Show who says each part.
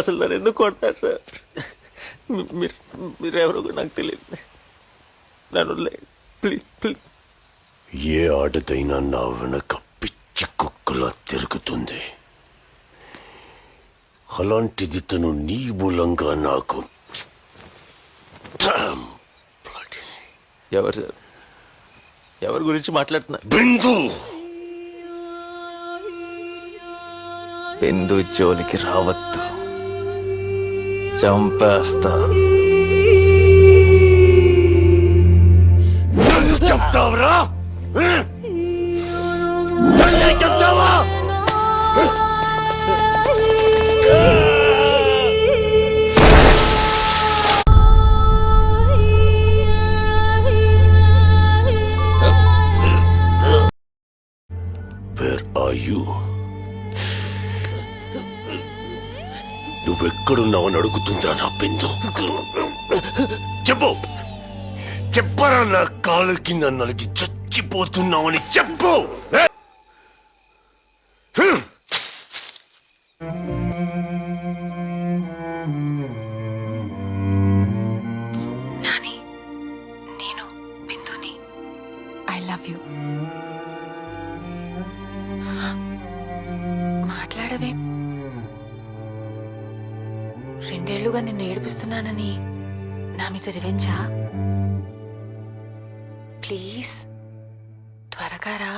Speaker 1: అసలు నన్ను ఎందుకు కొడతారు సార్? మీరెవరో కూడా నాకు తెలియదు. నన్ను ప్లీజ్ ప్లీజ్.
Speaker 2: ఏ ఆడదైనా నా వెనక పిచ్చి కుక్కలా తిరుగుతుంది. అలాంటిది తను నీ మూలంగా నాకు.
Speaker 1: ఎవరు సార్? ఎవరి గురించి మాట్లాడుతున్నా?
Speaker 2: బిందు.
Speaker 1: బిందు జోలికి రావద్దు, చంపేస్తా.
Speaker 2: చెప్తావరా? చెప్తావా? Where are you? నువ్వెక్కడున్నావని అడుగుతుందిరా నా బిందు. చెప్పు, చెప్పరా? నా కాలు కింద నలిగి చచ్చిపోతున్నావని చెప్పు.
Speaker 3: నాని, నేను బిందుని. I love you. మాట్లాడవే. 2 ఏళ్లుగా నిన్ను ఏడిపిస్తున్నానని నా మీద రివెంజా? ప్లీజ్ త్వరగా రా.